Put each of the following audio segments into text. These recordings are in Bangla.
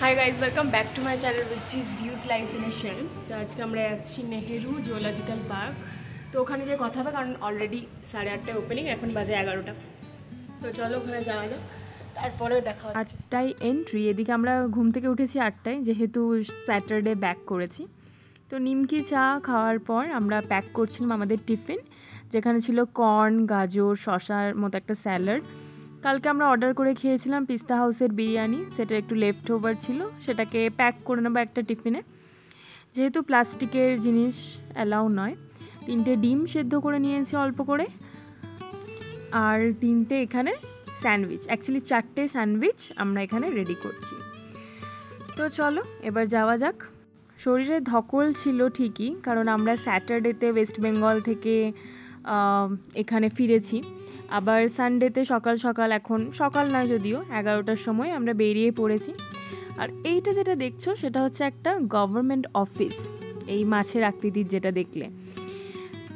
Hi guys welcome back to my channel which is dues life in a shell. तो आज के আমরা যাচ্ছি নেহেরু জুওলজিক্যাল পার্ক। তো ওখানে যে কথা হবে কারণ অলরেডি 8:30 ওপেনিং, এখন বাজে 11টা। তো চলো ওখানে যাওয়া যাক, তারপরে দেখা হবে। 8টায় এন্ট্রি। এদিকে আমরা ঘুম থেকে উঠেছি 8টায়, যেহেতু স্যাটারডে ব্যাক করেছি। তো নিমকি চা খাওয়ার পর আমরা প্যাক করছিলাম আমাদের টিফিন, যেখানে ছিল কর্ন, গাজর, শশার মতো একটা স্যালাড। কালকে আমরা অর্ডার করে খেয়েছিলাম পিস্তা হাউসের বিরিয়ানি, সেটা একটু লেফট ওভার ছিল, সেটাকে প্যাক করে নেবো একটা টিফিনে, যেহেতু প্লাস্টিকের জিনিস অ্যালাউ নয়। 3টে ডিম সেদ্ধ করে নিয়েছি অল্প করে, আর 3টে এখানে স্যান্ডউইচ, অ্যাকচুয়ালি 4টে স্যান্ডউইচ আমরা এখানে রেডি করছি। তো চলো এবার যাওয়া যাক। শরীরে ধকল ছিল ঠিকই, কারণ আমরা স্যাটারডেতে ওয়েস্ট বেঙ্গল থেকে এখানে ফিরেছি, আবার সানডেতে সকাল সকাল, এখন সকাল নয় যদিও 11টার সময় আমরা বেরিয়ে পড়েছি। আর এইটা যেটা দেখছো সেটা হচ্ছে একটা গভর্নমেন্ট অফিস, এই মাছের আকৃতির যেটা দেখলে।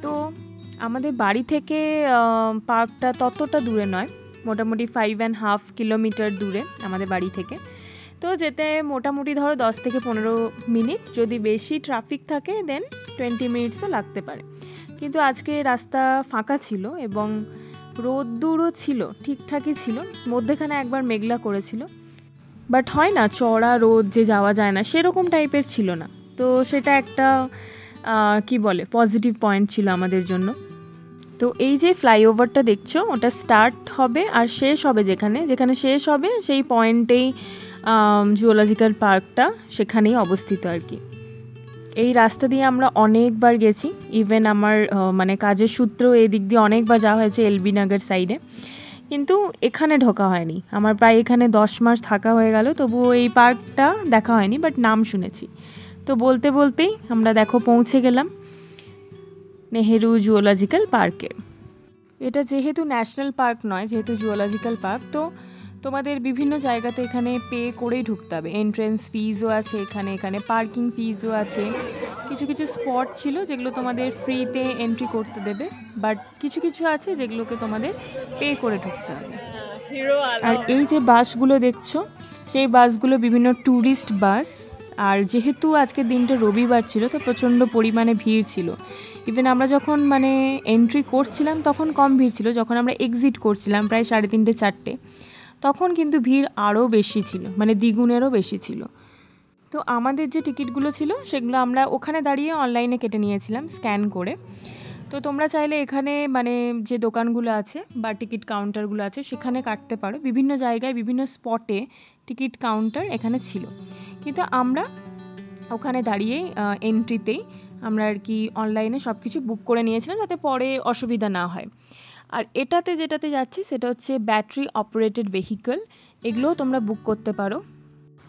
তো আমাদের বাড়ি থেকে পার্কটা ততটা দূরে নয়, মোটামুটি 5.5 কিলোমিটার দূরে আমাদের বাড়ি থেকে। তো যেতে মোটামুটি ধরো 10 থেকে 15 মিনিট, যদি বেশি ট্রাফিক থাকে দেন 20 মিনিটসও লাগতে পারে। কিন্তু আজকে রাস্তা ফাঁকা ছিল এবং রোদ্দুরও ছিল, ঠিকঠাকই ছিল, মধ্যেখানে একবার মেঘলা করেছিল, বাট হয় না চড়া রোদ যে যাওয়া যায় না, সেরকম টাইপের ছিল না। তো সেটা একটা কি বলে পজিটিভ পয়েন্ট ছিল আমাদের জন্য। তো এই যে ফ্লাইওভারটা দেখছো, ওটা স্টার্ট হবে আর শেষ হবে যেখানে যেখানে শেষ হবে সেই পয়েন্টেই জুওলজিক্যাল পার্কটা সেখানেই অবস্থিত আর কি। এই রাস্তা দিয়ে আমরা অনেকবার গেছি, ইভেন আমার মানে কাজের সূত্রেও এই দিক দিয়ে অনেকবার যাওয়া হয়েছে এলবি নগর সাইডে, কিন্তু এখানে ঢোকা হয়নি। আমার প্রায় এখানে 10 মাস থাকা হয়ে গেল, তবুও এই পার্কটা দেখা হয়নি, বাট নাম শুনেছি। তো বলতে বলতেই আমরা দেখো পৌঁছে গেলাম নেহেরু জুওলজিক্যাল পার্কে। এটা যেহেতু ন্যাশনাল পার্ক নয়, যেহেতু জুওলজিক্যাল পার্ক, তো তোমাদের বিভিন্ন জায়গাতে এখানে পে করেই ঢুকতে হবে। এন্ট্রেন্স ফিজও আছে এখানে, এখানে পার্কিং ফিজও আছে। কিছু কিছু স্পট ছিল যেগুলো তোমাদের ফ্রিতে এন্ট্রি করতে দেবে, বাট কিছু কিছু আছে যেগুলোকে তোমাদের পে করে ঢুকতে হবে। আর এই যে বাসগুলো দেখছো, সেই বাসগুলো বিভিন্ন ট্যুরিস্ট বাস। আর যেহেতু আজকের দিনটা রবিবার ছিল, তো প্রচণ্ড পরিমাণে ভিড় ছিল। ইভেন আমরা যখন মানে এন্ট্রি করছিলাম তখন কম ভিড় ছিল, যখন আমরা এক্সিট করছিলাম প্রায় 3:30 4টে, তখন কিন্তু ভিড় আরও বেশি ছিল, মানে দ্বিগুণেরও বেশি ছিল। তো আমাদের যে টিকিটগুলো ছিল সেগুলো আমরা ওখানে দাঁড়িয়ে অনলাইনে কেটে নিয়েছিলাম স্ক্যান করে। তো তোমরা চাইলে এখানে মানে যে দোকানগুলো আছে বা টিকিট কাউন্টারগুলো আছে সেখানে কাটতে পারো। বিভিন্ন জায়গায় বিভিন্ন স্পটে টিকিট কাউন্টার এখানে ছিল, কিন্তু আমরা ওখানে দাঁড়িয়েই এন্ট্রিতেই আমরা আর কি অনলাইনে সব কিছু বুক করে নিয়েছিলাম, যাতে পরে অসুবিধা না হয়। আর যেটাতে যাচ্ছি সেটা হচ্ছে ব্যাটারি অপারেটেড ভেহিকল, এগুলোও তোমরা বুক করতে পারো।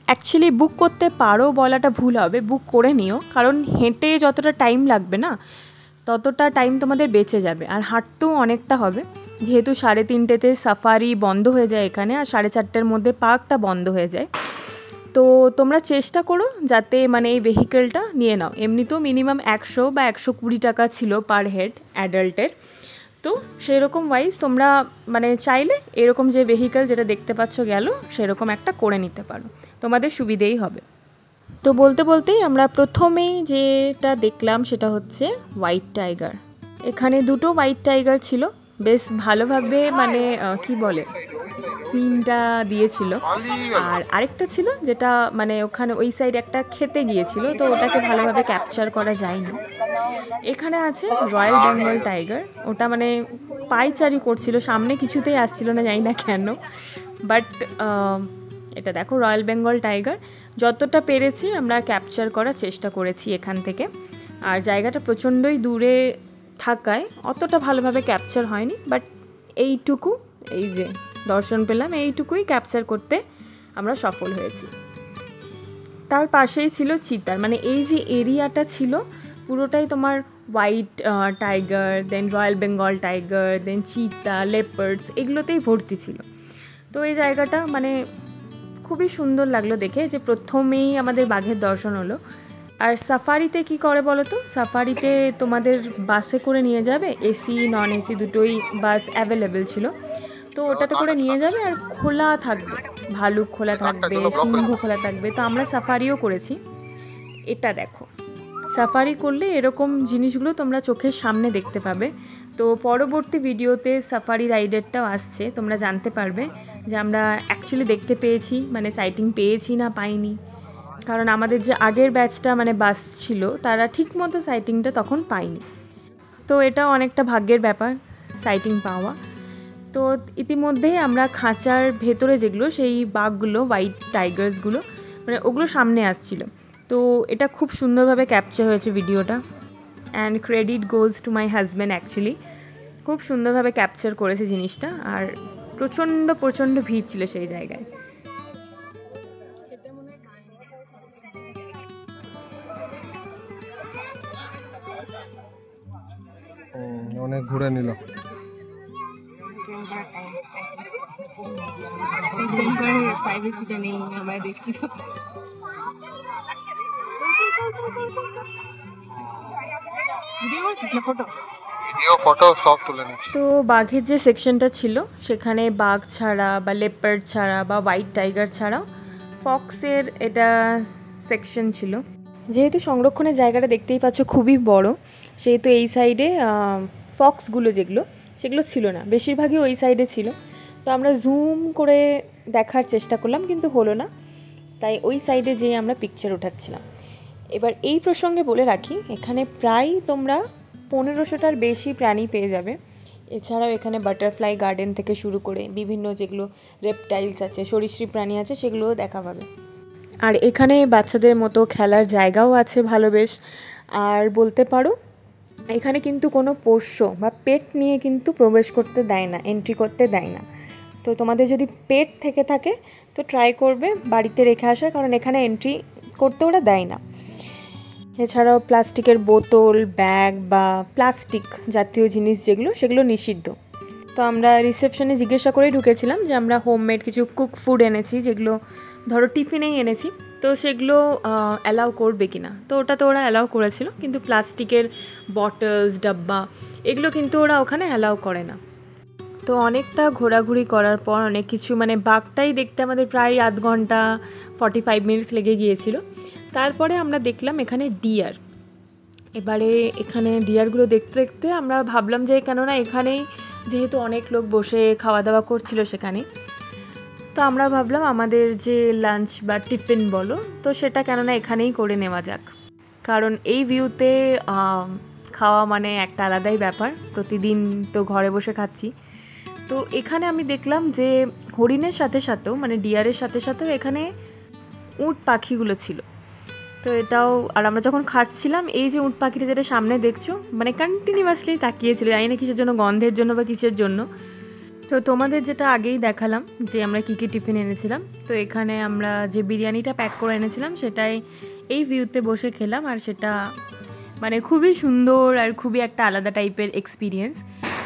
অ্যাকচুয়ালি বুক করতে পারো বলাটা ভুল হবে, বুক করে নিও, কারণ হেঁটে যতটা টাইম লাগবে না ততটা টাইম তোমাদের বেঁচে যাবে, আর হাঁটতেও অনেকটা হবে, যেহেতু 3:30তে সাফারি বন্ধ হয়ে যায় এখানে, আর 4:30টার মধ্যে পার্কটা বন্ধ হয়ে যায়। তো তোমরা চেষ্টা করো যাতে মানে এই ভেহিকেলটা নিয়ে নাও। এমনিতেও মিনিমাম 100 বা 120 টাকা ছিল পার হেড অ্যাডাল্টের। তো সেরকম ওয়াইজ তোমরা মানে চাইলে এরকম যে ভেহিকেল যেটা দেখতে পাচ্ছ গেল, সেরকম একটা করে নিতে পারো, তোমাদের সুবিধেই হবে। তো বলতে বলতেই আমরা প্রথমেই যেটা দেখলাম সেটা হচ্ছে হোয়াইট টাইগার। এখানে 2টো হোয়াইট টাইগার ছিল, বেশ ভালোভাবে মানে কি বলে সিনটা দিয়েছিল। আর আরেকটা ছিল যেটা মানে ওখানে ওই সাইড একটা খেতে গিয়েছিল, তো ওটাকে ভালোভাবে ক্যাপচার করা যায়নি। এখানে আছে রয়্যাল বেঙ্গল টাইগার, ওটা মানে পায়চারি করছিল, সামনে কিছুতেই আসছিল না, জানি না কেন, বাট এটা দেখো রয়্যাল বেঙ্গল টাইগার। যতটা পেরেছি আমরা ক্যাপচার করার চেষ্টা করেছি এখান থেকে, আর জায়গাটা প্রচণ্ডই দূরে থাকায় অতটা ভালোভাবে ক্যাপচার হয়নি, বাট এইটুকু এই যে দর্শন পেলাম, এইটুকুই ক্যাপচার করতে আমরা সফল হয়েছি। তার পাশেই ছিল চিতার, মানে এই যে এরিয়াটা ছিল পুরোটাই তোমার হোয়াইট টাইগার, দেন রয়্যাল বেঙ্গল টাইগার, দেন চিতা, লেপার্ডস, এগুলোতেই ভর্তি ছিল। তো এই জায়গাটা মানে খুবই সুন্দর লাগলো দেখে, যে প্রথমেই আমাদের বাঘের দর্শন হলো। আর সাফারিতে কি করে বলো তো, সাফারিতে তোমাদের বাসে করে নিয়ে যাবে, এসি নন এসি দুটোই বাস অ্যাভেলেবেল ছিল, তো ওটাতে করে নিয়ে যাবে আর খোলা থাকবে, ভালুক খোলা থাকবে, সিংহ খোলা থাকবে। তো আমরা সাফারিও করেছি। এটা দেখো, সাফারি করলে এরকম জিনিসগুলো তোমরা চোখের সামনে দেখতে পাবে। তো পরবর্তী ভিডিওতে সাফারি রাইডেরটাও আসছে, তোমরা জানতে পারবে যে আমরা অ্যাকচুয়ালি দেখতে পেয়েছি, মানে সাইটিং পেয়েছি না পাইনি। কারণ আমাদের যে আগের ব্যাচটা মানে বাস ছিল, তারা ঠিকমতো সাইটিংটা তখন পায়নি। তো এটা অনেকটা ভাগ্যের ব্যাপার সাইটিং পাওয়া। তো ইতিমধ্যেই আমরা খাঁচার ভেতরে যেগুলো সেই বাঘগুলো, হোয়াইট টাইগার্সগুলো, মানে ওগুলো সামনে আসছিল। তো এটা খুব সুন্দরভাবে ক্যাপচার হয়েছে ভিডিওটা, and credit goes to my husband. Actually খুব সুন্দরভাবে ক্যাপচার করেছে জিনিসটা। আর প্রচণ্ড ভিড় ছিল সেই জায়গায়। অনেক ঘুরে নিল। প্রাইভেসিটা নেই, আমরা দেখছি তো। তো বাঘের যে সেকশনটা ছিল সেখানে বাঘ ছাড়া বা লেপার্ড ছাড়া বা হোয়াইট টাইগার ছাড়াও ফক্সের এটা সেকশন ছিল। যেহেতু সংরক্ষণের জায়গাটা দেখতেই পাচ্ছ খুবই বড়, সেহেতু এই সাইডে ফক্সগুলো যেগুলো সেগুলো ছিল না, বেশিরভাগই ওই সাইডে ছিল। তো আমরা জুম করে দেখার চেষ্টা করলাম, কিন্তু হলো না, তাই ওই সাইডে যেয়ে আমরা পিকচার উঠাচ্ছিলাম। এবার এই প্রসঙ্গে বলে রাখি, এখানে প্রায় তোমরা 1500টার বেশি প্রাণী পেয়ে যাবে। এছাড়াও এখানে বাটারফ্লাই গার্ডেন থেকে শুরু করে বিভিন্ন যেগুলো রেপটাইলস আছে, সরীসৃপ প্রাণী আছে, সেগুলোও দেখা পাবে। আর এখানে বাচ্চাদের মতো খেলার জায়গাও আছে ভালো বেশ। আর বলতে পারো এখানে কিন্তু কোনো পোষ্য বা পেট নিয়ে কিন্তু প্রবেশ করতে দেয় না, এন্ট্রি করতে দেয় না। তো তোমাদের যদি পেট থেকে থাকে তো ট্রাই করবে বাড়িতে রেখে আসার, কারণ এখানে এন্ট্রি করতে ওরা দেয় না। এছাড়াও প্লাস্টিকের বোতল, ব্যাগ বা প্লাস্টিক জাতীয় জিনিস যেগুলো, সেগুলো নিষিদ্ধ। তো আমরা রিসেপশনে জিজ্ঞাসা করেই ঢুকেছিলাম যে আমরা হোমমেড কিছু কুক ফুড এনেছি, যেগুলো ধরো টিফিনেই এনেছি, তো সেগুলো অ্যালাউ করবে কি না। তো ওটা তো ওরা অ্যালাউ করেছিল, কিন্তু প্লাস্টিকের বটলস, ডাব্বা, এগুলো কিন্তু ওরা ওখানে অ্যালাউ করে না। তো অনেকটা ঘোরাঘুরি করার পর অনেক কিছু, মানে বাঘটাই দেখতে আমাদের প্রায় 1/2 ঘন্টা 45 মিনিটস লেগে গিয়েছিল। তারপরে আমরা দেখলাম এখানে ডিয়ার। এবারে এখানে ডিয়ারগুলো দেখতে দেখতে আমরা ভাবলাম যে কেননা এখানেই যেহেতু অনেক লোক বসে খাওয়া দাওয়া করছিল সেখানে, তো আমরা ভাবলাম আমাদের যে লাঞ্চ বা টিফিন বলো, তো সেটা কেননা এখানেই করে নেওয়া যাক। কারণ এই ভিউতে খাওয়া মানে একটা আলাদাই ব্যাপার, প্রতিদিন তো ঘরে বসে খাচ্ছি। তো এখানে আমি দেখলাম যে হরিণের সাথে সাথেও, মানে ডিয়ারের সাথে সাথেও এখানে উট পাখিগুলো ছিল। তো এটাও, আর আমরা যখন খাচ্ছিলাম, এই যে উট পাখিটা যেটা সামনে দেখছো, মানে কন্টিনিউয়াসলি তাকিয়েছিল, জানি না কিসের জন্য, গন্ধের জন্য বা কিসের জন্য। তো তোমাদের যেটা আগেই দেখালাম যে আমরা কী কী টিফিন এনেছিলাম, তো এখানে আমরা যে বিরিয়ানিটা প্যাক করে এনেছিলাম সেটাই এই ভিউতে বসে খেলাম। আর সেটা মানে খুবই সুন্দর আর খুবই একটা আলাদা টাইপের এক্সপিরিয়েন্স।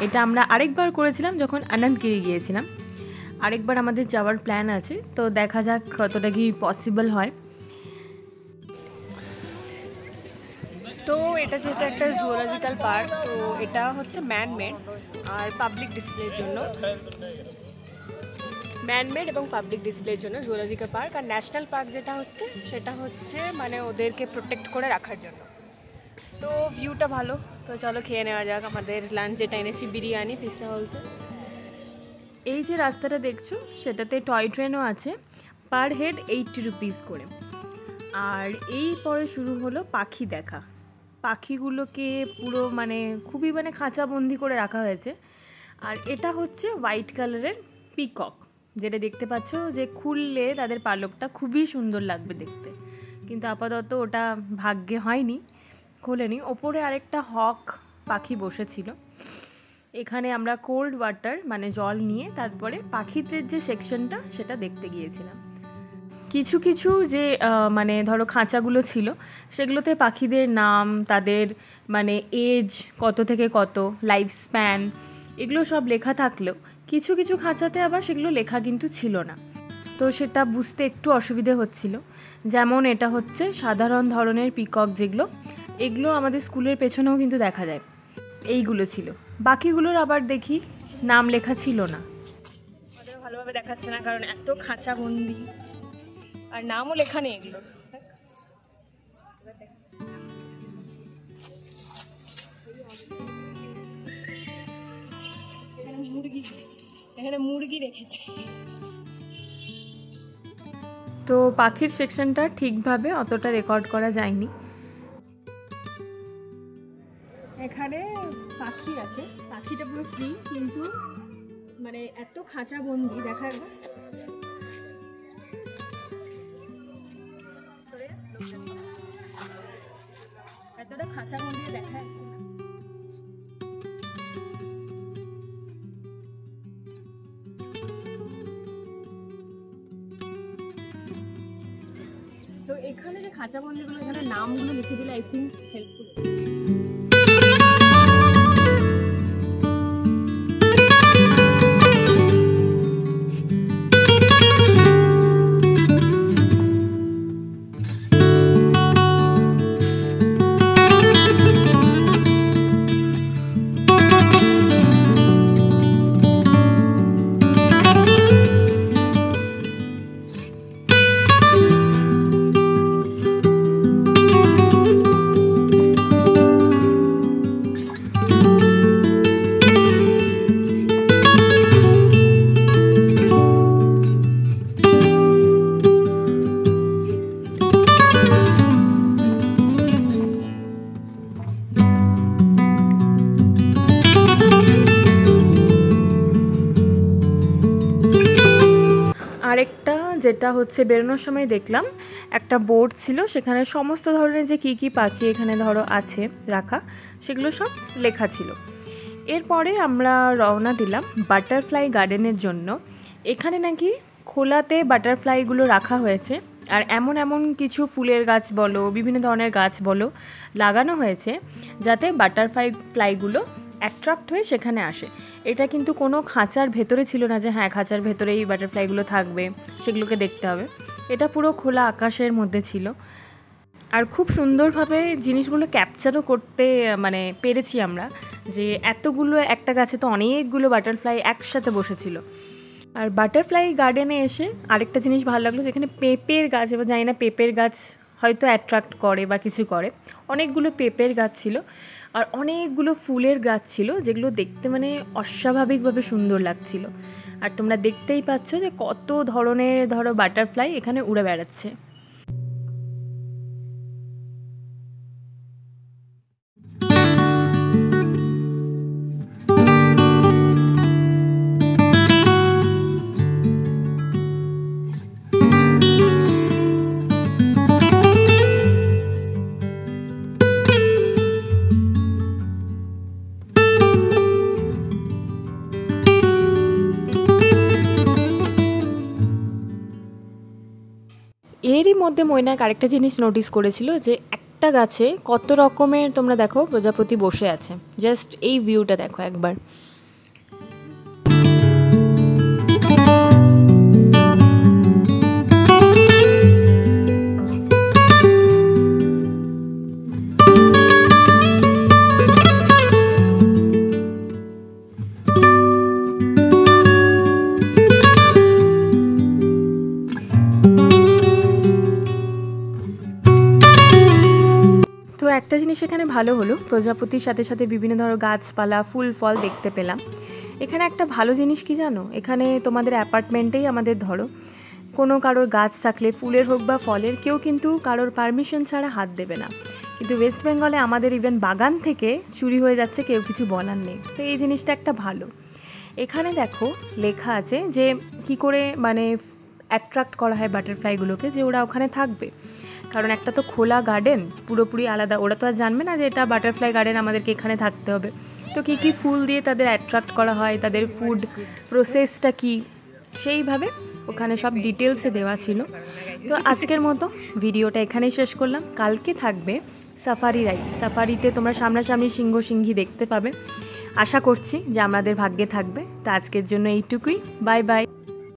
এটা আমরা আরেকবার করেছিলাম যখন আনন্দগিরি গিয়েছিলাম। আরেকবার আমাদের যাওয়ার প্ল্যান আছে, তো দেখা যাক কতটা কি পসিবল হয়। তো এটা যেহেতু একটা জুওলজিক্যাল পার্ক, তো এটা হচ্ছে ম্যানমেড আর পাবলিক ডিসপ্লের জন্য, ম্যানমেড এবং পাবলিক ডিসপ্লের জন্য জুওলজিক্যাল পার্ক। আর ন্যাশনাল পার্ক যেটা হচ্ছে সেটা হচ্ছে মানে ওদেরকে প্রোটেক্ট করে রাখার জন্য। তো ভিউটা ভালো, তো চলো খেয়ে নেওয়া যাক আমাদের লাঞ্চ, যেটা এনেছি বিরিয়ানি পিৎজা হাউসে। এই যে রাস্তাটা দেখছো সেটাতে টয় ট্রেনও আছে, পার হেড 80 রুপিস করে। আর এই পরে শুরু হলো পাখি দেখা। পাখিগুলোকে পুরো মানে খুবই মানে খাঁচাবন্দি করে রাখা হয়েছে। আর এটা হচ্ছে হোয়াইট কালারের পিকক, যেটা দেখতে পাচ্ছ যে খুললে তাদের পালকটা খুবই সুন্দর লাগবে দেখতে, কিন্তু আপাতত ওটা ভাগ্যে হয়নি, খোলেনি। ওপরে আরেকটা হক পাখি বসেছিল। এখানে আমরা কোল্ড ওয়াটার মানে জল নিয়ে তারপরে পাখিদের যে সেকশনটা সেটা দেখতে গিয়েছিলাম। কিছু কিছু যে মানে ধরো খাঁচাগুলো ছিল সেগুলোতে পাখিদের নাম, তাদের মানে এজ কত থেকে কত, লাইফ স্প্যান, এগুলো সব লেখা থাকলেও কিছু কিছু খাঁচাতে আবার সেগুলো লেখা কিন্তু ছিল না। তো সেটা বুঝতে একটু অসুবিধে হচ্ছিল। যেমন এটা হচ্ছে সাধারণ ধরনের পিকক যেগুলো, এগুলো আমাদের স্কুলের পেছনেও কিন্তু দেখা যায়, এইগুলো ছিল। বাকিগুলোর আবার দেখি নাম লেখা ছিল না। ভালোভাবে দেখাচ্ছে না কারণ এত খাঁচা বন্দি আর নামও লেখা নেই এগুলো। এখানে মুরগি রেখেছে। তো পাখির সেকশনটা ঠিকভাবে অতটা রেকর্ড করা যায়নি। এখানে পাখি আছে, পাখিটা পুরো ফ্রি, কিন্তু মানে এত খাঁচা বন্দি দেখা একবার। এতটা খাঁচা বন্দি দেখা যাচ্ছে না। তো এখানে যে খাঁচা বন্দিগুলো, এখানে নামগুলো লিখে দিলে আই থিঙ্ক হেল্পফুল। আরেকটা যেটা হচ্ছে বেরোনোর সময় দেখলাম একটা বোর্ড ছিল, সেখানে সমস্ত ধরনের যে কী পাখি এখানে ধরো আছে রাখা সেগুলো সব লেখা ছিল। এরপরে আমরা রওনা দিলাম বাটারফ্লাই গার্ডেনের জন্য। এখানে নাকি খোলাতে বাটারফ্লাইগুলো রাখা হয়েছে, আর এমন এমন কিছু ফুলের গাছ বলো, বিভিন্ন ধরনের গাছ বলো লাগানো হয়েছে যাতে বাটারফ্লাইগুলো অ্যাট্রাক্ট হয়ে সেখানে আসে। এটা কিন্তু কোনো খাঁচার ভেতরে ছিল না যে হ্যাঁ খাঁচার ভেতরেই বাটারফ্লাইগুলো থাকবে, সেগুলোকে দেখতে হবে। এটা পুরো খোলা আকাশের মধ্যে ছিল, আর খুব সুন্দরভাবে জিনিসগুলো ক্যাপচারও করতে মানে পেরেছি আমরা, যে এতগুলো একটা গাছে তো অনেকগুলো বাটারফ্লাই একসাথে বসেছিল। আর বাটারফ্লাই গার্ডেনে এসে আরেকটা জিনিস ভালো লাগলো, যেখানে পেঁপের গাছ, এবার জানি না পেঁপের গাছ হয়তো অ্যাট্রাক্ট করে বা কিছু করে, অনেকগুলো পেঁপের গাছ ছিল আর অনেকগুলো ফুলের গাছ ছিল, যেগুলো দেখতে মানে অস্বাভাবিকভাবে সুন্দর লাগছিল। আর তোমরা দেখতেই পাচ্ছ যে কত ধরনের ধরো বাটারফ্লাই এখানে উড়ে বেড়াচ্ছে। এরই মধ্যে মৈনাক আরেকটা জিনিস নোটিস করেছিল, যে একটা গাছে কত রকমের তোমরা দেখো প্রজাপতি বসে আছে। জাস্ট এই ভিউটা দেখো একবার। তো একটা জিনিস এখানে ভালো হলো, প্রজাপতির সাথে সাথে বিভিন্ন ধরনের গাছপালা ফুল ফল দেখতে পেলাম। এখানে একটা ভালো জিনিস কি জানো, এখানে তোমাদের অ্যাপার্টমেন্টেই আমাদের ধরো কোনো কারোর গাছ থাকলে ফুলের হোক বা ফলের, কেউ কিন্তু কারোর পারমিশন ছাড়া হাত দেবে না। কিন্তু ওয়েস্ট বেঙ্গলে আমাদের ইভেন বাগান থেকে চুরি হয়ে যাচ্ছে, কেউ কিছু বলার নেই। তো এই জিনিসটা একটা ভালো। এখানে দেখো লেখা আছে যে কি করে মানে অ্যাট্রাক্ট করা হয় বাটারফ্লাইগুলোকে, যে ওরা ওখানে থাকবে। কারণ একটা তো খোলা গার্ডেন, পুরোপুরি আলাদা, ওরা তো আর জানবে না যে এটা বাটারফ্লাই গার্ডেন, আমাদেরকে এখানে থাকতে হবে। তো কী কী ফুল দিয়ে তাদের অ্যাট্রাক্ট করা হয়, তাদের ফুড প্রসেসটা কী, সেইভাবে ওখানে সব ডিটেলসে দেওয়া ছিল। তো আজকের মতো ভিডিওটা এখানেই শেষ করলাম। কালকে থাকবে সাফারি রাইড। সাফারিতে তোমরা সামনাসামনি সিংহ সিংহী দেখতে পাবে, আশা করছি যে আমাদের ভাগ্যে থাকবে। তো আজকের জন্য এইটুকুই, বাই বাই।